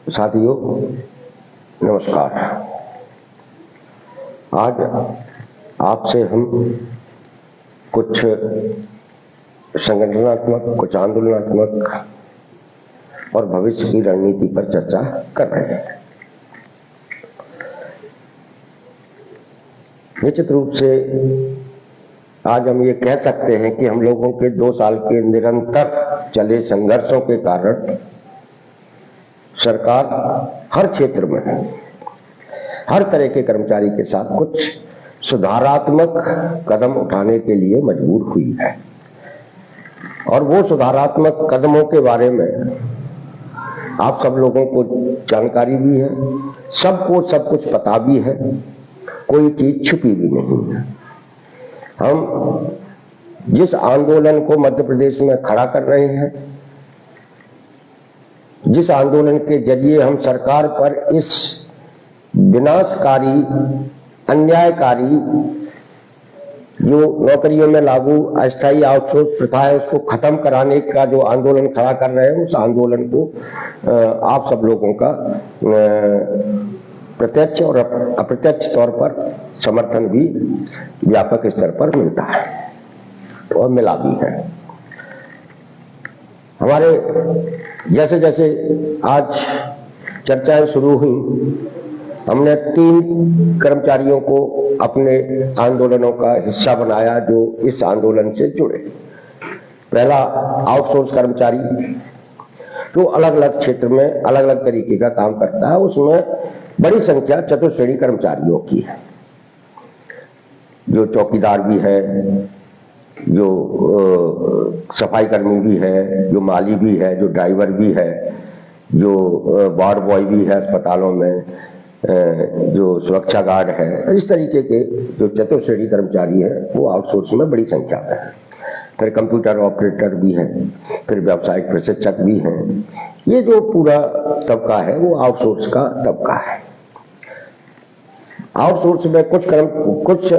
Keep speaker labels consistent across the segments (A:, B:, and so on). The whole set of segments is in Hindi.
A: साथियों नमस्कार। आज आपसे हम कुछ संगठनात्मक, कुछ आंदोलनात्मक और भविष्य की रणनीति पर चर्चा कर रहे हैं। निश्चित रूप से आज हम ये कह सकते हैं कि हम लोगों के 2 साल के निरंतर चले संघर्षों के कारण सरकार हर क्षेत्र में हर तरह के कर्मचारी के साथ कुछ सुधारात्मक कदम उठाने के लिए मजबूर हुई है और वो सुधारात्मक कदमों के बारे में आप सब लोगों को जानकारी भी है, सबको सब कुछ पता भी है, कोई चीज छुपी भी नहीं है। हम जिस आंदोलन को मध्य प्रदेश में खड़ा कर रहे हैं, जिस आंदोलन के जरिए हम सरकार पर इस विनाशकारी, अन्यायकारी जो नौकरियों में लागू अस्थायी आउटसोर्स प्रथा है उसको खत्म कराने का जो आंदोलन खड़ा कर रहे हैं, उस आंदोलन को आप सब लोगों का प्रत्यक्ष और अप्रत्यक्ष तौर पर समर्थन भी व्यापक स्तर पर मिलता है और मिला भी है। हमारे जैसे जैसे आज चर्चाएं शुरू हुई, हमने 3 कर्मचारियों को अपने आंदोलनों का हिस्सा बनाया जो इस आंदोलन से जुड़े। पहला आउटसोर्स कर्मचारी जो अलग अलग क्षेत्र में अलग अलग तरीके का काम करता है, उसमें बड़ी संख्या चतुर्श्रेणी कर्मचारियों की है, जो चौकीदार भी है, जो सफाई कर्मी भी है, जो माली भी है, जो ड्राइवर भी है, जो वार्ड बॉय भी है अस्पतालों में, जो सुरक्षा गार्ड है। इस तरीके के जो चतुर्श्रेणी कर्मचारी हैं वो आउटसोर्स में बड़ी संख्या में है। फिर कंप्यूटर ऑपरेटर भी हैं, फिर व्यावसायिक प्रशिक्षक भी हैं। ये जो पूरा तबका है वो आउटसोर्स का तबका है। आउटसोर्स में कुछ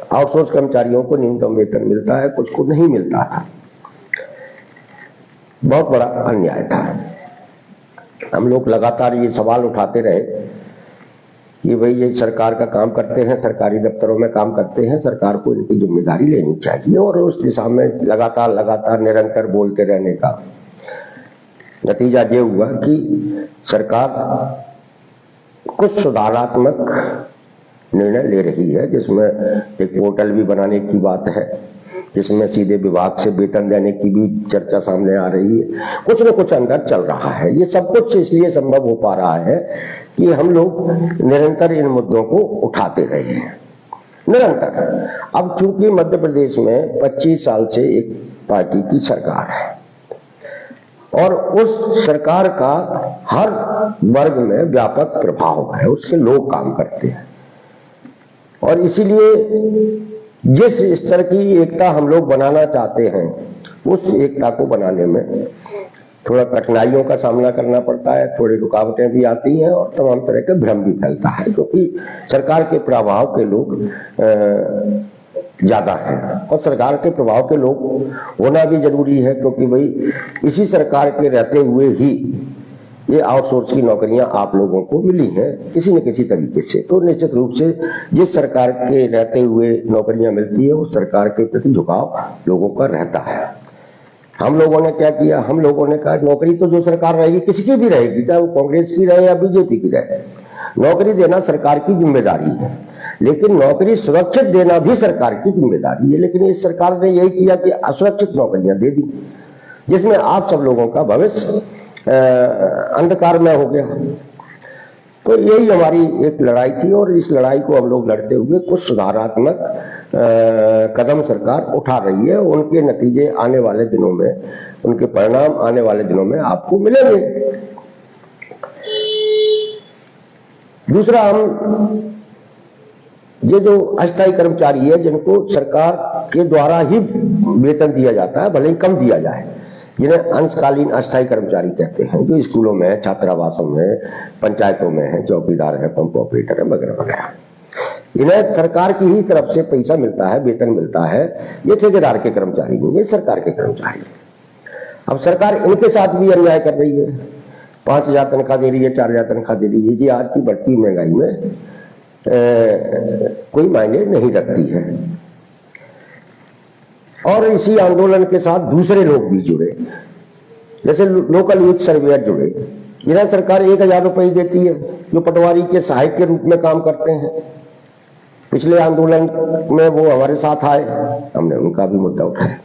A: आउटसोर्स कर्मचारियों को न्यूनतम वेतन मिलता है, कुछ को नहीं मिलता था। बहुत बड़ा अन्याय था। हम लोग लगातार ये सवाल उठाते रहे कि भाई ये सरकार का काम करते हैं, सरकारी दफ्तरों में काम करते हैं, सरकार को इनकी जिम्मेदारी लेनी चाहिए। और उस दिशा में लगातार निरंतर बोलते रहने का नतीजा ये हुआ कि सरकार कुछ सुधारात्मक निर्णय ले रही है, जिसमें एक पोर्टल भी बनाने की बात है, जिसमें सीधे विभाग से वेतन देने की भी चर्चा सामने आ रही है। कुछ न कुछ अंदर चल रहा है। ये सब कुछ इसलिए संभव हो पा रहा है कि हम लोग निरंतर इन मुद्दों को उठाते रहे हैं, निरंतर। अब चूंकि मध्य प्रदेश में 25 साल से एक पार्टी की सरकार है और उस सरकार का हर वर्ग में व्यापक प्रभाव है, उसके लोग काम करते हैं और इसीलिए जिस स्तर की एकता हम लोग बनाना चाहते हैं, उस एकता को बनाने में थोड़ा कठिनाइयों का सामना करना पड़ता है, थोड़ी रुकावटें भी आती हैं और तमाम तरह के भ्रम भी फैलता है, क्योंकि सरकार के प्रभाव के लोग ज्यादा है और सरकार के प्रभाव के लोग होना भी जरूरी है, क्योंकि भाई इसी सरकार के रहते हुए ही ये आउटसोर्स की नौकरियां आप लोगों को मिली हैं किसी न किसी तरीके से। तो निश्चित रूप से जिस सरकार के रहते हुए नौकरियां मिलती है उस सरकार के प्रति झुकाव लोगों का रहता है। हम लोगों ने क्या किया, हम लोगों ने कहा नौकरी तो जो सरकार रहेगी, किसी की भी रहेगी, चाहे वो कांग्रेस की रहे या बीजेपी की रहे, नौकरी देना सरकार की जिम्मेदारी है, लेकिन नौकरी सुरक्षित देना भी सरकार की जिम्मेदारी है। लेकिन इस सरकार ने यही किया कि असुरक्षित नौकरियां दे दी, जिसमें आप सब लोगों का भविष्य अंधकार में हो गया। तो यही हमारी एक लड़ाई थी और इस लड़ाई को हम लोग लड़ते हुए कुछ सुधारात्मक कदम सरकार उठा रही है। उनके नतीजे आने वाले दिनों में, उनके परिणाम आने वाले दिनों में आपको मिलेंगे। दूसरा, हम ये जो अस्थायी कर्मचारी है जिनको सरकार के द्वारा ही वेतन दिया जाता है, भले ही कम दिया जाए, जिन्हें अंशकालीन अस्थायी कर्मचारी कहते हैं, जो स्कूलों में, छात्रावासों में, पंचायतों में है, चौकीदार है, पंप ऑपरेटर है, वगैरह वगैरह, इन्हें सरकार की ही तरफ से पैसा मिलता है, वेतन मिलता है। ये ठेकेदार के कर्मचारी नहीं, ये सरकार के कर्मचारी। अब सरकार इनके साथ भी अन्याय कर रही है। 5,000 तनख्वाह दे रही है, 4,000 तनख्वाह दे रही है, ये आज की बढ़ती महंगाई में कोई मायने नहीं रखती है। और इसी आंदोलन के साथ दूसरे लोग भी जुड़े, जैसे लोकल यूथ सर्वेयर जुड़े। जिन्हें सरकार 1,000 रुपए देती है, जो पटवारी के सहायक के रूप में काम करते हैं। पिछले आंदोलन में वो हमारे साथ आए, हमने उनका भी मुद्दा उठाया।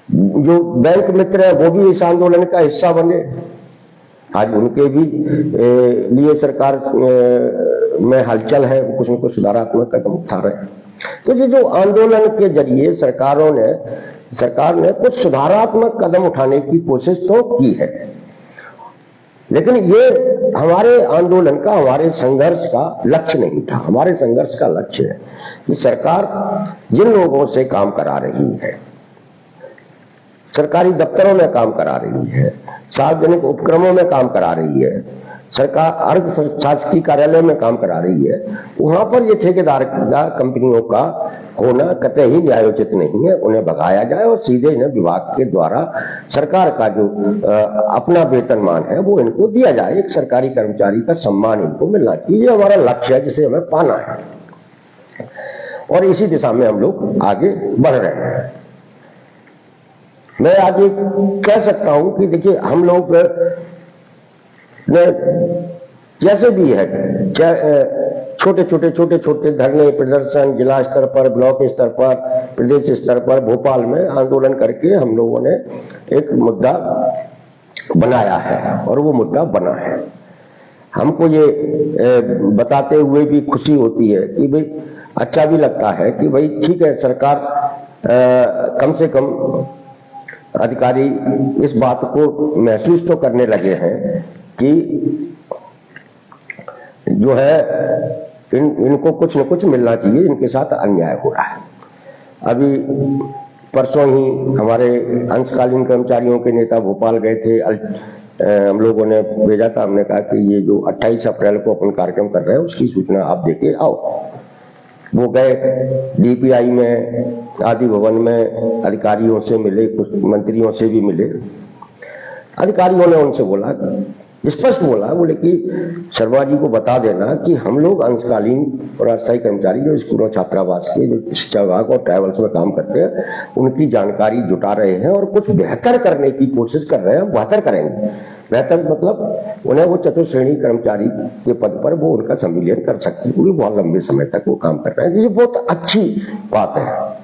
A: जो बैंक मित्र है वो भी इस आंदोलन का हिस्सा बने, आज उनके भी लिए सरकार में हलचल है, कुछ न कुछ सुधारात्मक कदम उठा रहे हैं। तो ये जो आंदोलन के जरिए सरकार ने कुछ सुधारात्मक कदम उठाने की कोशिश तो की है, लेकिन ये हमारे आंदोलन का, हमारे संघर्ष का लक्ष्य नहीं था। हमारे संघर्ष का लक्ष्य है कि सरकार जिन लोगों से काम करा रही है, सरकारी दफ्तरों में काम करा रही है, सार्वजनिक उपक्रमों में काम करा रही है, सरकार अर्ध शासकीय कार्यालय में काम करा रही है, वहां पर ये ठेकेदार कंपनियों का होना कतई न्यायोचित नहीं है। उन्हें भगाया जाए और सीधे इन्हें विभाग के द्वारा सरकार का जो अपना वेतनमान है वो इनको दिया जाए। एक सरकारी कर्मचारी का सम्मान इनको मिलना चाहिए, ये हमारा लक्ष्य है जिसे हमें पाना है, और इसी दिशा में हम लोग आगे बढ़ रहे हैं। मैं आज ये कह सकता हूं कि देखिए, हम लोग जैसे भी है, छोटे छोटे धरने प्रदर्शन जिला स्तर पर, ब्लॉक स्तर पर, प्रदेश स्तर पर, भोपाल में आंदोलन करके हम लोगों ने एक मुद्दा बनाया है, और वो मुद्दा बना है। हमको ये बताते हुए भी खुशी होती है कि भाई अच्छा भी लगता है कि भाई ठीक है, सरकार कम से कम अधिकारी इस बात को महसूस तो करने लगे हैं कि जो है इनको कुछ न कुछ मिलना चाहिए, इनके साथ अन्याय हो रहा है। अभी परसों ही हमारे अंशकालीन कर्मचारियों के नेता भोपाल गए थे, हम लोगों ने भेजा था, हमने कहा कि ये जो 28 अप्रैल को अपन कार्यक्रम कर रहे हैं उसकी सूचना आप देके आओ। वो गए, डीपीआई में, आदि भवन में अधिकारियों से मिले, कुछ मंत्रियों से भी मिले। अधिकारियों ने उनसे बोला, स्पष्ट बोले कि शर्मा जी को बता देना कि हम लोग अंशकालीन और अस्थायी कर्मचारी जो स्कूलों, छात्रावास के, जो शिक्षा विभाग और ट्रैवल्स में काम करते हैं, उनकी जानकारी जुटा रहे हैं और कुछ बेहतर करने की कोशिश कर रहे हैं। बेहतर करेंगे, बेहतर मतलब उन्हें वो चतुर्श्रेणी कर्मचारी के पद पर वो उनका संविलियन कर सकते हैं, क्योंकि बहुत लंबे समय तक वो काम कर रहे हैं। ये बहुत अच्छी बात है।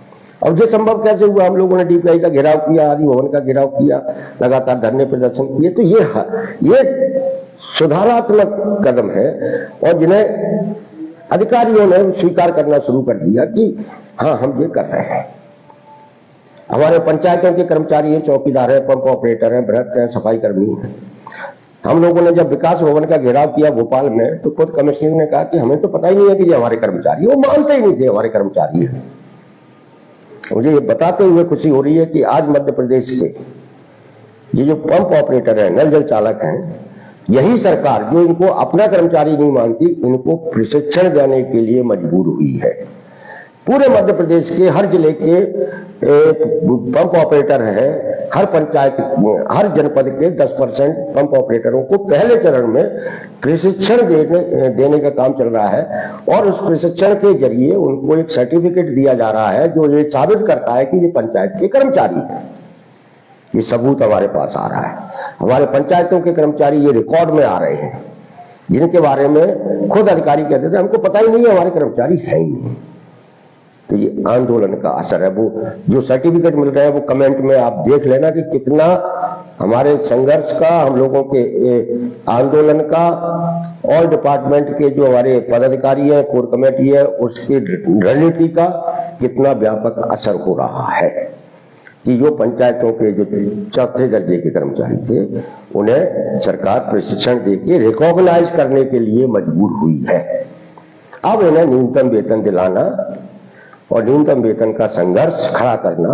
A: और ये संभव कैसे हुआ? हम लोगों ने डीपीआई का घेराव किया, आदि भवन का घेराव किया, लगातार धरने प्रदर्शन किए, तो ये सुधारात्मक कदम है, और जिन्हें अधिकारियों ने स्वीकार करना शुरू कर दिया कि हाँ, हम ये कर रहे हैं। हमारे पंचायतों के कर्मचारी हैं, चौकीदार हैं, पंप ऑपरेटर हैं, भ्रष्ट हैं, सफाई कर्मी हैं। हम लोगों ने जब विकास भवन का घेराव किया भोपाल में, तो खुद कमिश्नर ने कहा कि हमें तो पता ही नहीं है कि ये हमारे कर्मचारी, वो मानते ही नहीं थे हमारे कर्मचारी हैं। मुझे ये बताते हुए खुशी हो रही है कि आज मध्य प्रदेश के ये जो पंप ऑपरेटर हैं, नल जल चालक हैं, यही सरकार जो इनको अपना कर्मचारी नहीं मानती, इनको प्रशिक्षण देने के लिए मजबूर हुई है। पूरे मध्य प्रदेश के हर जिले के पंप ऑपरेटर हैं, हर पंचायत, हर जनपद के 10% पंप ऑपरेटरों को पहले चरण में प्रशिक्षण देने का काम चल रहा है, और उस प्रशिक्षण के जरिए उनको एक सर्टिफिकेट दिया जा रहा है जो ये साबित करता है कि ये पंचायत के कर्मचारी हैं। ये सबूत हमारे पास आ रहा है। हमारे पंचायतों के कर्मचारी ये रिकॉर्ड में आ रहे हैं, जिनके बारे में खुद अधिकारी कहते थे हमको पता ही नहीं है, हमारे कर्मचारी है ही नहीं। तो ये आंदोलन का असर है। वो जो सर्टिफिकेट मिल रहे हैं वो कमेंट में आप देख लेना कि कितना हमारे संघर्ष का, हम लोगों के आंदोलन का, ऑल डिपार्टमेंट के जो हमारे पदाधिकारी है, कोर कमेटी है, उसकी रणनीति का कितना व्यापक असर हो रहा है कि जो पंचायतों के जो चौथे दर्जे के कर्मचारी थे, उन्हें सरकार प्रशिक्षण देके रिकॉग्नाइज करने के लिए मजबूर हुई है। अब इन्हें न्यूनतम वेतन दिलाना और न्यूनतम वेतन का संघर्ष खड़ा करना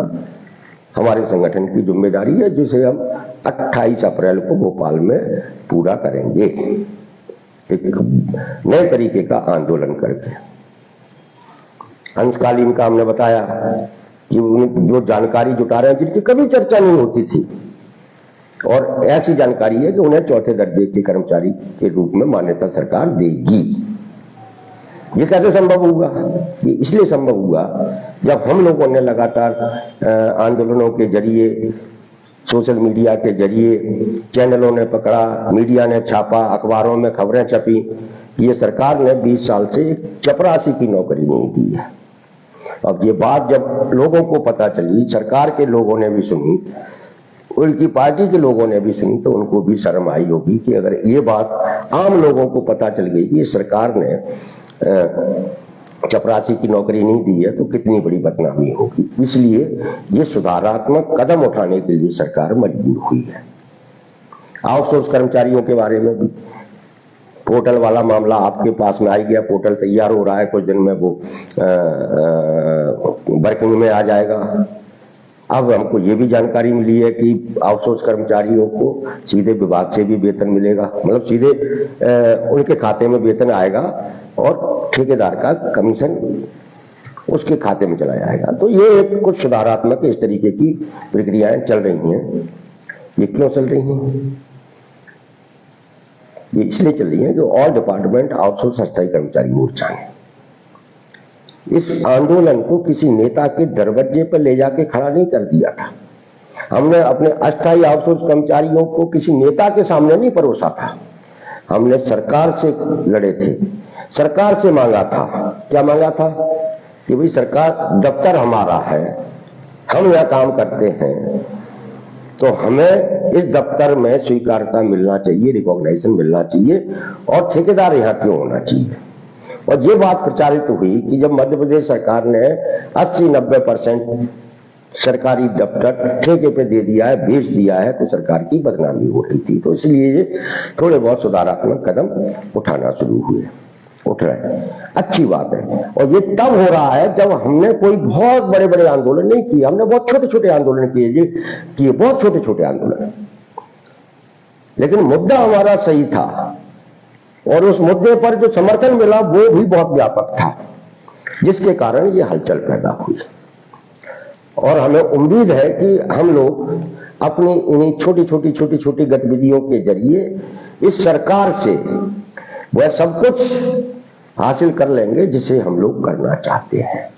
A: हमारे संगठन की जिम्मेदारी है, जिसे हम 28 अप्रैल को भोपाल में पूरा करेंगे, एक नए तरीके का आंदोलन करके। अंशकालीन का हमने बताया कि जो जानकारी जुटा रहे हैं, जिनकी कभी चर्चा नहीं होती थी, और ऐसी जानकारी है कि उन्हें चौथे दर्जे के कर्मचारी के रूप में मान्यता सरकार देगी। ये कैसे संभव हुआ? ये इसलिए संभव हुआ जब हम लोगों ने लगातार आंदोलनों के जरिए, सोशल मीडिया के जरिए, चैनलों ने पकड़ा, मीडिया ने छापा, अखबारों में खबरें छपी, ये सरकार ने 20 साल से चपरासी की नौकरी नहीं दी है। अब ये बात जब लोगों को पता चली, सरकार के लोगों ने भी सुनी, उनकी पार्टी के लोगों ने भी सुनी, तो उनको भी शर्म आई होगी कि अगर ये बात आम लोगों को पता चल गई कि सरकार ने चपरासी की नौकरी नहीं दी है तो कितनी बड़ी बदनामी होगी। इसलिए ये सुधारात्मक कदम उठाने के लिए सरकार मजबूर हुई है। आउटसोर्स कर्मचारियों के बारे में भी पोर्टल वाला मामला आपके पास में आ गया, पोर्टल तैयार हो रहा है, कुछ दिन में वो वर्किंग में आ जाएगा। अब हमको ये भी जानकारी मिली है कि आउटसोर्स कर्मचारियों को सीधे विभाग से भी वेतन मिलेगा, मतलब सीधे उनके खाते में वेतन आएगा और ठेकेदार का कमीशन उसके खाते में चला जाएगा। तो ये एक कुछ सुधारात्मक इस तरीके की प्रक्रियाएं चल रही हैं। ये क्यों चल रही हैं? ये इसलिए चल रही है कि ऑल डिपार्टमेंट आउटसोर्स अस्थायी कर्मचारी मोर्चा ने इस आंदोलन को किसी नेता के दरवाजे पर ले जाके खड़ा नहीं कर दिया था। हमने अपने अस्थायी आउटसोर्स कर्मचारियों को किसी नेता के सामने नहीं परोसा था, हमने सरकार से लड़े थे, सरकार से मांगा था। क्या मांगा था? कि भाई सरकार, दफ्तर हमारा है, हम यह काम करते हैं, तो हमें इस दफ्तर में स्वीकार्यता मिलना चाहिए, रिकॉग्नाइजेशन मिलना चाहिए, और ठेकेदार यहाँ क्यों होना चाहिए। और ये बात प्रचारित हुई कि जब मध्य प्रदेश सरकार ने 80-90% सरकारी दफ्तर ठेके पे दे दिया है, बेच दिया है, तो सरकार की बदनामी हो रही थी। तो इसलिए ये थोड़े बहुत सुधारात्मक कदम उठाना शुरू हुए, उठ रहे हैं, अच्छी बात है। और ये तब हो रहा है जब हमने कोई बहुत बड़े बड़े आंदोलन नहीं किए, हमने बहुत छोटे छोटे आंदोलन किए, बहुत छोटे छोटे आंदोलन, लेकिन मुद्दा हमारा सही था और उस मुद्दे पर जो समर्थन मिला वो भी बहुत व्यापक था, जिसके कारण ये हलचल पैदा हुई। और हमें उम्मीद है कि हम लोग अपनी इन्हीं छोटी छोटी गतिविधियों के जरिए इस सरकार से वह सब कुछ हासिल कर लेंगे जिसे हम लोग करना चाहते हैं।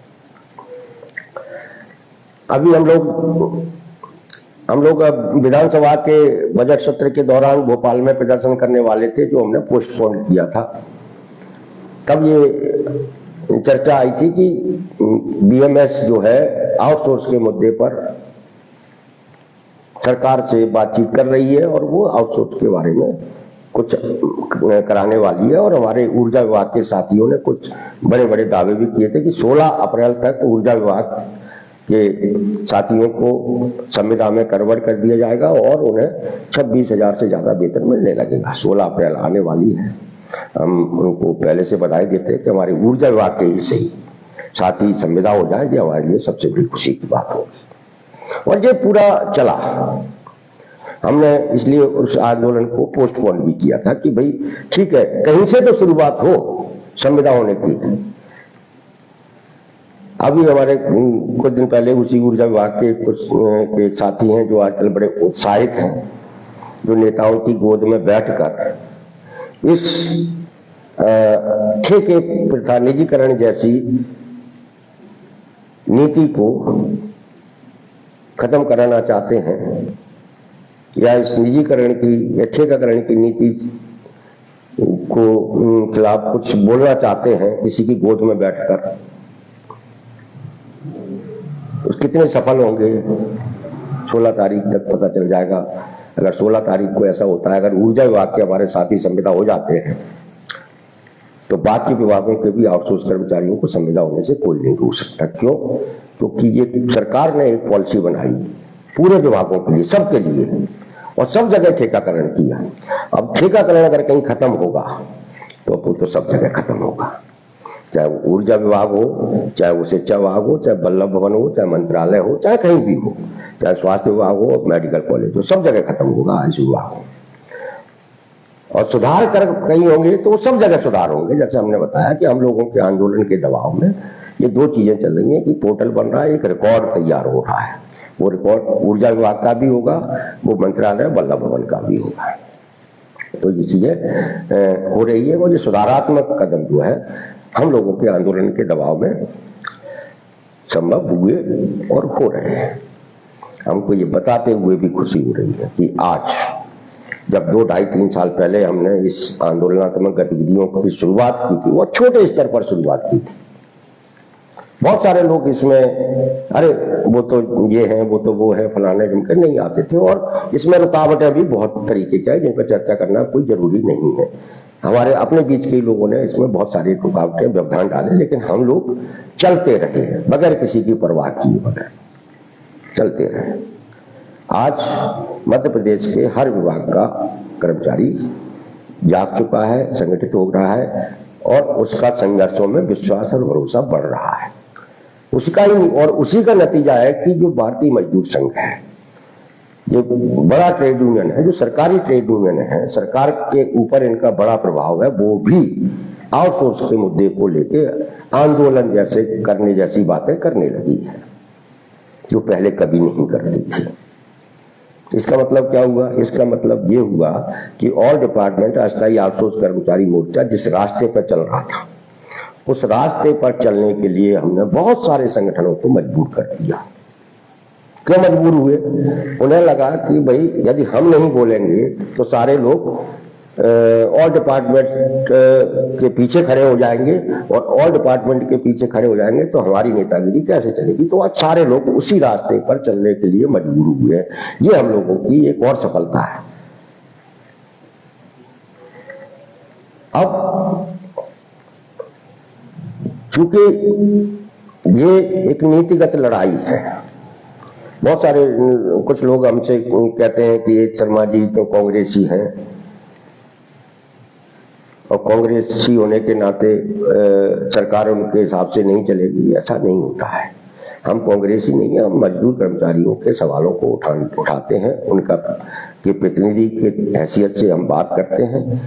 A: अभी हम लोग विधानसभा के बजट सत्र के दौरान भोपाल में प्रदर्शन करने वाले थे, जो हमने पोस्टपोन किया था। तब ये चर्चा आई थी कि बीएमएस जो है आउटसोर्स के मुद्दे पर सरकार से बातचीत कर रही है और वो आउटसोर्स के बारे में कुछ कराने वाली है। और हमारे ऊर्जा विभाग के साथियों ने कुछ बड़े बड़े दावे भी किए थे कि 16 अप्रैल तक ऊर्जा विभाग के साथियों को संविदा में कन्वर्ट कर दिया जाएगा और उन्हें 26,000 से ज्यादा वेतन मिलने लगेगा। 16 अप्रैल आने वाली है। हम उनको पहले से बधाई देते हैं कि हमारे ऊर्जा विभाग के ही सही साथी संविदा हो जाए, ये हमारे लिए सबसे बड़ी खुशी की बात होगी। और ये पूरा चला, हमने इसलिए उस आंदोलन को पोस्टपोन भी किया था कि भाई ठीक है, कहीं से तो शुरुआत हो संविदा होने की। अभी हमारे कुछ दिन पहले उसी ऊर्जा विभाग के कुछ के साथी हैं जो आजकल बड़े उत्साहित हैं, जो नेताओं की गोद में बैठकर इस ठेके प्रथा, निजीकरण जैसी नीति को खत्म कराना चाहते हैं, या इस निजीकरण की या ठेकाकरण की नीति को खिलाफ कुछ बोलना चाहते हैं किसी की गोद में बैठकर। कितने सफल होंगे 16 तारीख तक पता चल जाएगा। अगर 16 तारीख को ऐसा होता है, अगर ऊर्जा विभाग के हमारे साथी संविदा हो जाते हैं, तो बाकी विभागों के भी आउटसोर्स कर्मचारियों को संविदा होने से कोई नहीं रोक सकता। क्यों? क्योंकि ये सरकार ने एक पॉलिसी बनाई पूरे विभागों के लिए, सबके लिए, और सब जगह ठेकाकरण किया। अब ठेकाकरण अगर कहीं खत्म होगा तो सब जगह खत्म होगा, चाहे वो ऊर्जा विभाग हो, चाहे वो शिक्षा विभाग हो, चाहे वल्लभ भवन हो, चाहे मंत्रालय हो, चाहे कहीं भी हो, चाहे स्वास्थ्य विभाग हो, मेडिकल कॉलेज हो, सब जगह खत्म होगा आयुष विभाग हो। और सुधार कर कहीं होंगे तो सब जगह सुधार होंगे। जैसे हमने बताया कि हम लोगों के आंदोलन के दबाव में ये दो चीजें चल रही हैं कि पोर्टल बन रहा है, एक रिकॉर्ड तैयार हो रहा है, वो रिपोर्ट ऊर्जा विभाग का भी होगा, वो मंत्रालय वल्लभ भवन का भी होगा। तो ये चीजें हो रही है। वो जो सुधारात्मक कदम जो है हम लोगों के आंदोलन के दबाव में संभव हुए और हो रहे हैं। हमको ये बताते हुए भी खुशी हो रही है कि आज जब 2, 2.5, 3 साल पहले हमने इस आंदोलनात्मक गतिविधियों की शुरुआत की थी, वो छोटे स्तर पर शुरुआत की थी। बहुत सारे लोग इसमें अरे वो तो ये है, वो तो वो है, फलाने ढिमके नहीं आते थे, और इसमें रुकावटें भी बहुत तरीके की है जिन पर चर्चा करना कोई जरूरी नहीं है। हमारे अपने बीच के लोगों ने इसमें बहुत सारी रुकावटें, व्यवधान डाले, लेकिन हम लोग चलते रहे बगैर किसी की परवाह किए बगैर चलते रहे। आज मध्य प्रदेश के हर विभाग का कर्मचारी जाग चुका है, संगठित हो रहा है, और उसका संघर्षों में विश्वास और भरोसा बढ़ रहा है। उसका ही और उसी का नतीजा है कि जो भारतीय मजदूर संघ है, जो बड़ा ट्रेड यूनियन है, जो सरकारी ट्रेड यूनियन है, सरकार के ऊपर इनका बड़ा प्रभाव है, वो भी आउटसोर्स के मुद्दे को लेके आंदोलन जैसे करने जैसी बातें करने लगी है, जो पहले कभी नहीं करती थी। इसका मतलब क्या हुआ? इसका मतलब ये हुआ कि ऑल डिपार्टमेंट अस्थायी आउटसोर्स कर्मचारी मोर्चा जिस रास्ते पर चल रहा था, उस रास्ते पर चलने के लिए हमने बहुत सारे संगठनों को मजबूर कर दिया। क्यों मजबूर हुए? उन्हें लगा कि भाई यदि हम नहीं बोलेंगे तो सारे लोग ऑल डिपार्टमेंट के पीछे खड़े हो जाएंगे, और ऑल डिपार्टमेंट के पीछे खड़े हो जाएंगे तो हमारी नेतागिरी कैसे चलेगी। तो आज सारे लोग उसी रास्ते पर चलने के लिए मजबूर हुए। ये हम लोगों की एक और सफलता है। अब चूंकि ये एक नीतिगत लड़ाई है, बहुत सारे कुछ लोग हमसे कहते हैं कि शर्मा जी तो कांग्रेसी हैं, और कांग्रेसी होने के नाते सरकार उनके हिसाब से नहीं चलेगी। ऐसा नहीं होता है। हम कांग्रेसी नहीं है, हम मजदूर कर्मचारियों के सवालों को उठाते हैं, उनका के प्रतिनिधि की हैसियत से हम बात करते हैं।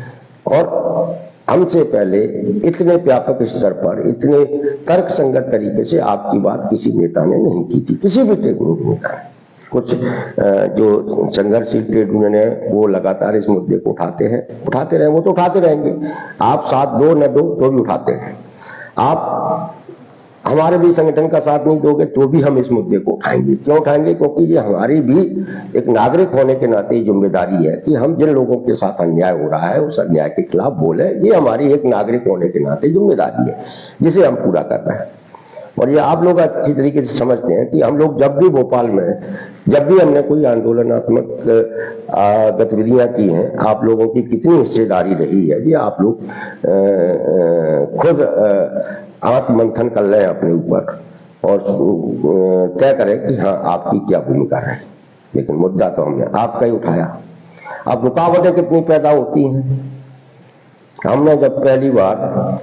A: और हमसे पहले इतने व्यापक स्तर पर, इतने तर्कसंगत तरीके से आपकी बात किसी नेता ने नहीं की थी, किसी भी ट्रेड यूनियन नेता ने। कुछ जो संघर्षशील ट्रेड यूनियन है वो लगातार इस मुद्दे को उठाते रहे, वो तो उठाते रहेंगे। आप साथ दो न दो तो भी उठाते हैं। आप हमारे भी संगठन का साथ नहीं दोगे तो भी हम इस मुद्दे को उठाएंगे। क्यों उठाएंगे? क्योंकि ये हमारी भी एक नागरिक होने के नाते जिम्मेदारी है कि हम जिन लोगों के साथ अन्याय हो रहा है उस अन्याय के खिलाफ बोले। ये हमारी एक नागरिक होने के नाते जिम्मेदारी है जिसे हम पूरा कर रहे हैं। और ये आप लोग अच्छी तरीके से समझते हैं कि हम लोग जब भी भोपाल में, जब भी हमने कोई आंदोलनात्मक गतिविधियां की हैं, आप लोगों की कितनी हिस्सेदारी रही है ये आप लोग खुद आत्ममंथन कर लें अपने ऊपर और तय करें कि हाँ आपकी क्या भूमिका है। लेकिन मुद्दा तो हमने आपका ही उठाया। अब रुकावटें कितनी पैदा होती हैं? हमने जब पहली बार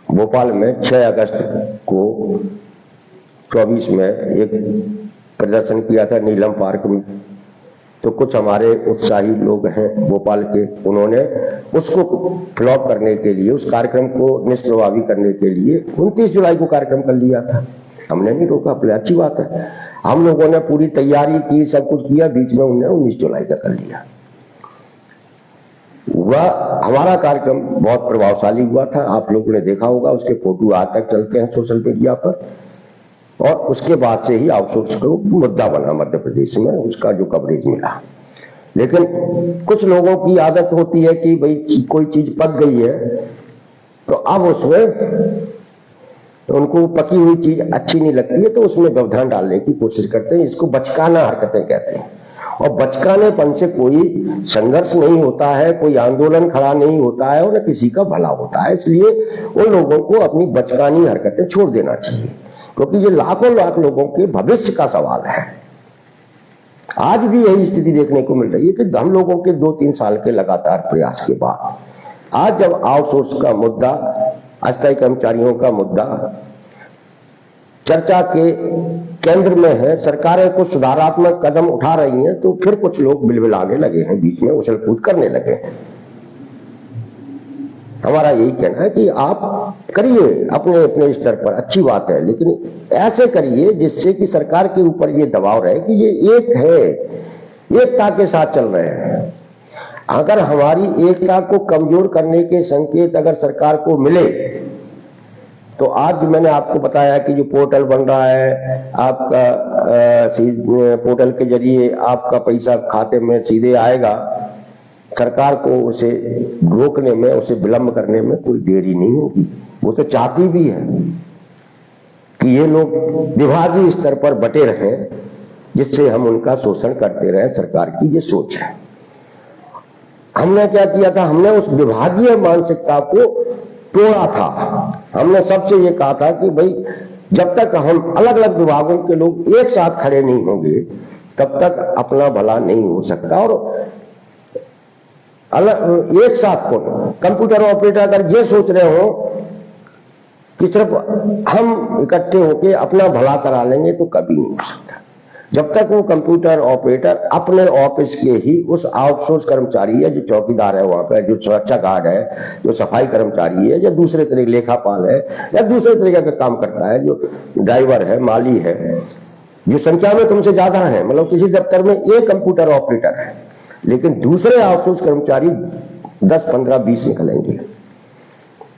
A: भोपाल में 6 अगस्त को 24 में एक प्रदर्शन किया था नीलम पार्क में, तो कुछ हमारे उत्साही लोग हैं भोपाल के, उन्होंने उसको फ्लॉप करने के लिए, उस कार्यक्रम को निष्प्रभावी करने के लिए 29 जुलाई को कार्यक्रम कर लिया था। हमने नहीं रोका, अपने अच्छी बात है। हम लोगों ने पूरी तैयारी की, सब कुछ किया, बीच में उन्होंने 19 जुलाई का कर लिया। वह हमारा कार्यक्रम बहुत प्रभावशाली हुआ था, आप लोगों ने देखा होगा, उसके फोटो आज तक चलते हैं सोशल मीडिया पर। और उसके बाद से ही आउटसोर्स को मुद्दा बना मध्य प्रदेश में, उसका जो कवरेज मिला। लेकिन कुछ लोगों की आदत होती है कि भाई कोई चीज पक गई है तो अब उसमें तो उनको पकी हुई चीज अच्छी नहीं लगती है, तो उसमें व्यवधान डालने की कोशिश करते हैं। इसको बचकाना हरकतें कहते हैं। और बचकानेपन से कोई संघर्ष नहीं होता है, कोई आंदोलन खड़ा नहीं होता है और न किसी का भला होता है। इसलिए उन लोगों को अपनी बचकानी हरकतें छोड़ देना चाहिए, क्योंकि ये लाखों लाख लोगों के भविष्य का सवाल है। आज भी यही स्थिति देखने को मिल रही है कि हम लोगों के 2-3 साल के लगातार प्रयास के बाद आज जब आउटसोर्स का मुद्दा, अस्थायी कर्मचारियों का मुद्दा चर्चा के केंद्र में है, सरकारें कुछ सुधारात्मक कदम उठा रही हैं, तो फिर कुछ लोग बिलबिलाने लगे हैं, बीच में उछल कूद करने लगे हैं। हमारा यही कहना है कि आप करिए अपने अपने स्तर पर, अच्छी बात है, लेकिन ऐसे करिए जिससे कि सरकार के ऊपर ये दबाव रहे कि ये एक है, एकता के साथ चल रहे हैं। अगर हमारी एकता को कमजोर करने के संकेत अगर सरकार को मिले तो आज मैंने आपको बताया कि जो पोर्टल बन रहा है आपका, पोर्टल के जरिए आपका पैसा खाते में सीधे आएगा, सरकार को उसे रोकने में, उसे विलंब करने में कोई देरी नहीं होगी। वो तो चाहती भी है कि ये लोग विभागीय स्तर पर बटे रहें, जिससे हम उनका शोषण करते रहे। सरकार की ये सोच है। हमने क्या किया था, हमने उस विभागीय मानसिकता को तोड़ा था। हमने सबसे ये कहा था कि भाई जब तक हम अलग अलग विभागों के लोग एक साथ खड़े नहीं होंगे तब तक अपना भला नहीं हो सकता। और अलग एक साथ को कंप्यूटर ऑपरेटर अगर ये सोच रहे हो कि सिर्फ हम इकट्ठे होकर अपना भला करा लेंगे तो कभी नहीं हो सकता। जब तक वो कंप्यूटर ऑपरेटर अपने ऑफिस के ही उस आउटसोर्स कर्मचारी है, जो चौकीदार है वहां पर, जो सुरक्षा गार्ड है, जो सफाई कर्मचारी है, या दूसरे तरीके लेखापाल है, या दूसरे तरीके का काम करता है, जो ड्राइवर है, माली है, जो संख्या में तुमसे ज्यादा है, मतलब किसी दफ्तर में एक कंप्यूटर ऑपरेटर है, लेकिन दूसरे आउटसोर्स कर्मचारी 10, 15, 20 निकलेंगे।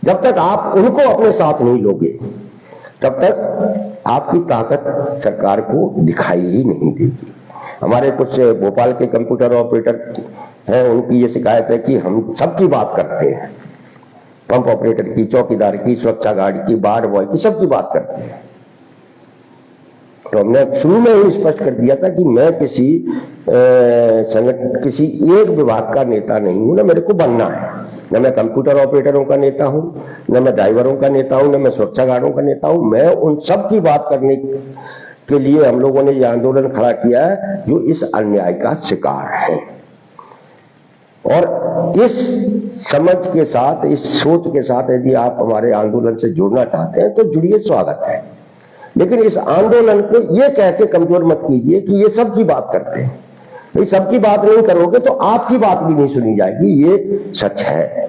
A: जब तक आप उनको अपने साथ नहीं लोगे तब तक आपकी ताकत सरकार को दिखाई ही नहीं देगी। हमारे कुछ भोपाल के कंप्यूटर ऑपरेटर हैं, उनकी ये शिकायत है कि हम सबकी बात करते हैं, पंप ऑपरेटर की, चौकीदार की, सुरक्षा गार्ड की, बार बॉय की, सबकी बात करते हैं। तो हमने शुरू में ही स्पष्ट कर दिया था कि मैं किसी संगठन, किसी एक विभाग का नेता नहीं हूं, ना मेरे को बनना है। न मैं कंप्यूटर ऑपरेटरों का नेता हूं, न मैं ड्राइवरों का नेता हूं, न मैं सुरक्षा गार्डों का नेता हूं। मैं उन सब की बात करने के लिए हम लोगों ने ये आंदोलन खड़ा किया है जो इस अन्याय का शिकार है। और इस समझ के साथ, इस सोच के साथ यदि आप हमारे आंदोलन से जुड़ना चाहते हैं तो जुड़िए, स्वागत है। लेकिन इस आंदोलन को ये कह के कमजोर मत कीजिए कि ये सबकी बात करते हैं। भाई सबकी बात नहीं करोगे तो आपकी बात भी नहीं सुनी जाएगी, ये सच है।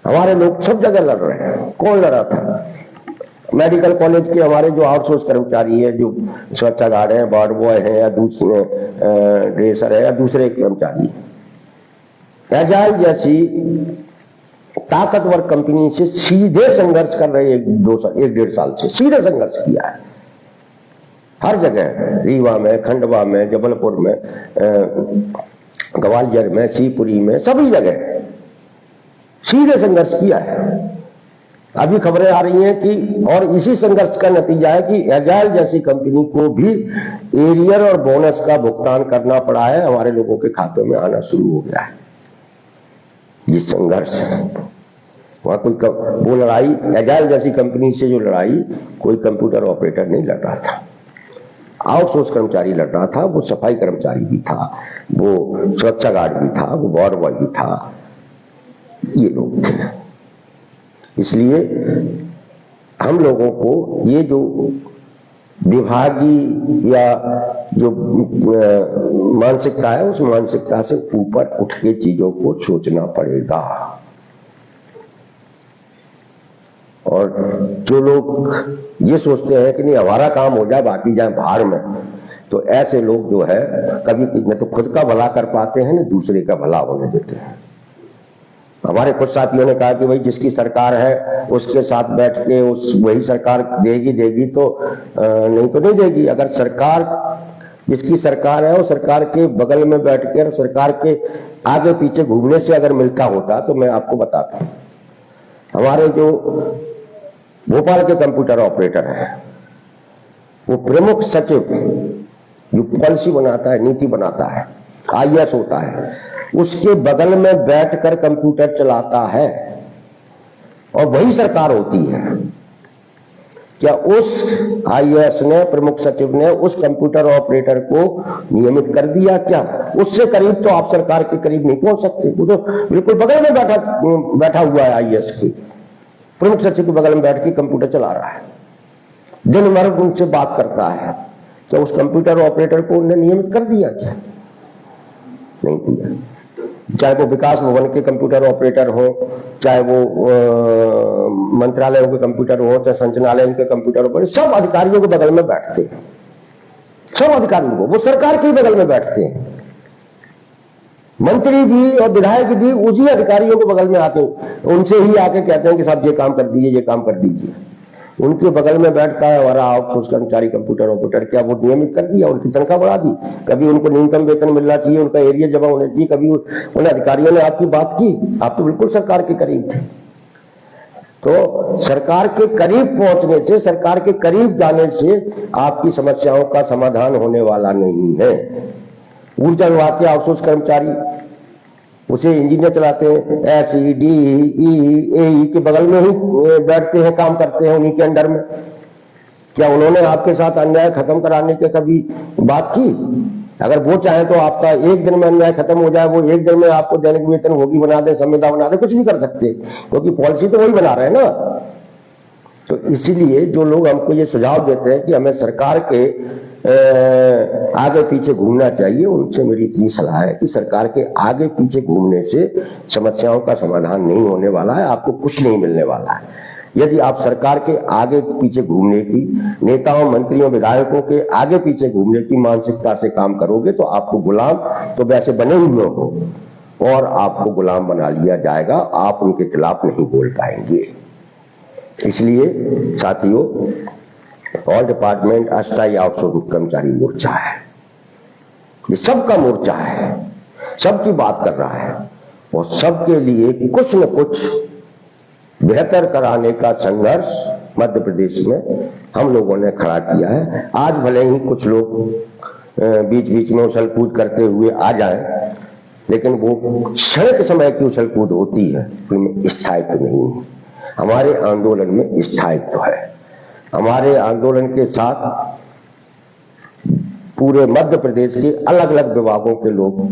A: हमारे लोग सब जगह लड़ रहे हैं। कौन लड़ रहा था? मेडिकल कॉलेज के हमारे जो आउटसोर्स कर्मचारी है, जो सुरक्षा गार्ड है, वार्ड बॉय है, या दूसरे ड्रेसर है, या दूसरे कर्मचारी, एजाइल जैसी ताकतवर कंपनी से सीधे संघर्ष कर रहे 1-1.5 साल से सीधे संघर्ष किया है। हर जगह, रीवा में, खंडवा में, जबलपुर में, ग्वालियर में, शिवपुरी में, सभी जगह सीधे संघर्ष किया है। अभी खबरें आ रही हैं कि और इसी संघर्ष का नतीजा है कि एजाइल जैसी कंपनी को भी एरियर और बोनस का भुगतान करना पड़ा है, हमारे लोगों के खाते में आना शुरू हो गया है। ये संघर्ष है। वहां कोई वो लड़ाई, एजाइल जैसी कंपनी से जो लड़ाई, कोई कंप्यूटर ऑपरेटर नहीं लड़ रहा था, आउटसोर्स कर्मचारी लड़ रहा था। वो सफाई कर्मचारी भी था, वो सुरक्षा गार्ड भी था, वो वार्ड बॉय भी था, ये लोग थे। इसलिए हम लोगों को ये जो विभागीय या जो मानसिकता है, उस मानसिकता से ऊपर उठ के चीजों को सोचना पड़ेगा। और जो लोग ये सोचते हैं कि नहीं हमारा काम हो जाए, बाकी जाए भाड़ में, तो ऐसे लोग जो है कभी न तो खुद का भला कर पाते हैं, न दूसरे का भला होने देते हैं। हमारे कुछ साथियों ने कहा कि भाई जिसकी सरकार है उसके साथ बैठ के वही सरकार देगी तो नहीं तो नहीं देगी। अगर सरकार, जिसकी सरकार है, वो सरकार के बगल में बैठ कर सरकार के आगे पीछे घूमने से अगर मिलता होता तो मैं आपको बताता हूं। हमारे जो भोपाल के कंप्यूटर ऑपरेटर हैं, वो प्रमुख सचिव जो पॉलिसी बनाता है, नीति बनाता है, IAS होता है, उसके बगल में बैठकर कंप्यूटर चलाता है और वही सरकार होती है। क्या उस IAS ने, प्रमुख सचिव ने उस कंप्यूटर ऑपरेटर को नियमित कर दिया? क्या उससे करीब तो आप सरकार के करीब नहीं पहुंच सकते। वो तो बिल्कुल बगल में बैठा हुआ है, IAS की प्रमुख सचिव के बगल में बैठ के कंप्यूटर चला रहा है, दिन भर उनसे बात करता है। क्या उस कंप्यूटर ऑपरेटर को उन्होंने नियमित कर दिया? क्या नहीं किया। चाहे वो विकास भवन के कंप्यूटर ऑपरेटर हो, चाहे वो मंत्रालयों के कंप्यूटर हो, चाहे संचालय के कंप्यूटर ऑपरेटर, सब अधिकारियों के बगल में बैठते हैं। सब अधिकारियों को, वो सरकार के बगल में बैठते हैं। मंत्री भी और विधायक भी उसी अधिकारियों के बगल में आके उनसे ही आके कहते हैं कि साहब ये काम कर दीजिए, ये काम कर दीजिए। उनके बगल में बैठता है हमारा आउटसोर्स कर्मचारी कंप्यूटर ऑपरेटर। क्या वो नियमित कर दिया, उनकी तनख्वाह बढ़ा दी? कभी उनको न्यूनतम वेतन मिलना चाहिए, उनका एरिया जमा होना चाहिए, कभी उन अधिकारियों ने आपकी बात की? आप तो बिल्कुल सरकार के करीब थे। तो सरकार के करीब पहुंचने से, सरकार के करीब जाने से आपकी समस्याओं का समाधान होने वाला नहीं है। ऊर्जा विभाग के आउटसोर्स कर्मचारी, उसे इंजीनियर चलाते हैं, SE, DE, AE के बगल में ही बैठते हैं, काम करते हैं उन्हीं के अंडर में। क्या उन्होंने आपके साथ अन्याय खत्म कराने की कभी बात की? अगर वो चाहे तो आपका एक दिन में अन्याय खत्म हो जाए, वो एक दिन में आपको दैनिक वेतन भोगी बना दे, संविदा बना दे, कुछ भी कर सकते, क्योंकि पॉलिसी तो वही बना रहे हैं ना। तो इसीलिए जो लोग हमको ये सुझाव देते हैं कि हमें सरकार के आगे पीछे घूमना चाहिए, उनसे मेरी इतनी सलाह है कि सरकार के आगे पीछे घूमने से समस्याओं का समाधान नहीं होने वाला है, आपको कुछ नहीं मिलने वाला है। यदि आप सरकार के आगे पीछे घूमने की, नेताओं, मंत्रियों, विधायकों के आगे पीछे घूमने की मानसिकता से काम करोगे तो आपको गुलाम तो वैसे बने हुए हो और आपको गुलाम बना लिया जाएगा, आप उनके खिलाफ नहीं बोल पाएंगे। इसलिए साथियों, ऑल डिपार्टमेंट अस्थायी आउटसोर्स कर्मचारी मोर्चा है, ये सबका मोर्चा है, सबकी बात कर रहा है और सबके लिए कुछ न कुछ बेहतर कराने का संघर्ष मध्य प्रदेश में हम लोगों ने खड़ा किया है। आज भले ही कुछ लोग बीच बीच में उछल कूद करते हुए आ जाएं, लेकिन वो क्षणिक समय की उछल कूद होती है, उनमें स्थायित्व नहीं है। हमारे आंदोलन में स्थायित्व है। हमारे आंदोलन के साथ पूरे मध्य प्रदेश के अलग अलग विभागों के लोग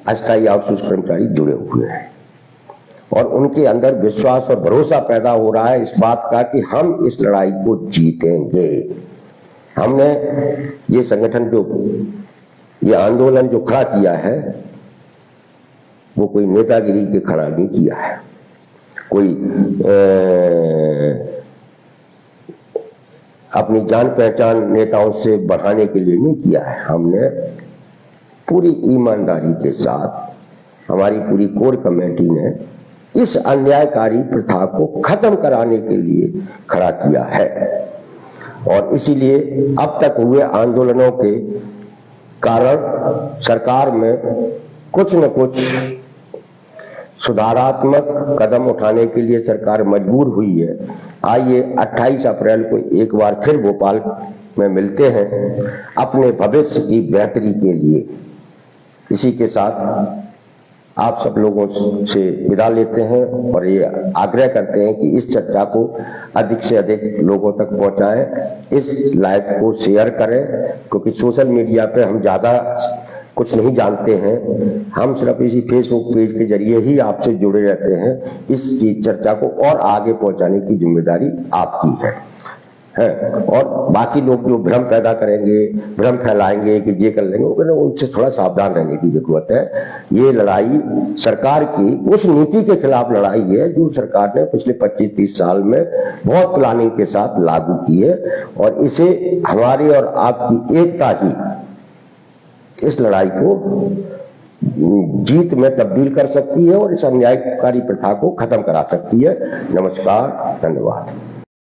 A: अस्थायी आउटसोर्स कर्मचारी जुड़े हुए हैं और उनके अंदर विश्वास और भरोसा पैदा हो रहा है इस बात का कि हम इस लड़ाई को जीतेंगे। हमने ये संगठन ये आंदोलन जो खड़ा किया है वो कोई नेतागिरी के खड़ा नहीं किया है, कोई अपनी जान पहचान नेताओं से बढ़ाने के लिए नहीं किया है। हमने पूरी ईमानदारी के साथ, हमारी पूरी कोर कमेटी ने इस अन्यायकारी प्रथा को खत्म कराने के लिए खड़ा किया है और इसीलिए अब तक हुए आंदोलनों के कारण सरकार में कुछ न कुछ सुधारात्मक कदम उठाने के लिए सरकार मजबूर हुई है। आइए 28 अप्रैल को एक बार फिर भोपाल में मिलते हैं अपने भविष्य की बेहतरी के लिए। इसी के साथ आप सब लोगों से विदा लेते हैं और ये आग्रह करते हैं कि इस चर्चा को अधिक से अधिक लोगों तक पहुंचाएं, इस लाइव को शेयर करें, क्योंकि सोशल मीडिया पे हम ज्यादा कुछ नहीं जानते हैं, हम सिर्फ इसी फेसबुक पेज के जरिए ही आपसे जुड़े रहते हैं। इस चर्चा को और आगे पहुंचाने की जिम्मेदारी आपकी है। और बाकी लोग जो भ्रम पैदा करेंगे, भ्रम फैलाएंगे कि ये कर लेंगे, उनसे थोड़ा सावधान रहने की जरूरत है। ये लड़ाई सरकार की उस नीति के खिलाफ लड़ाई है जो सरकार ने पिछले 25-30 साल में बहुत प्लानिंग के साथ लागू की है और इसे हमारी और आपकी एकता ही इस लड़ाई को जीत में तब्दील कर सकती है और इस अन्यायकारी प्रथा को खत्म करा सकती है। नमस्कार, धन्यवाद।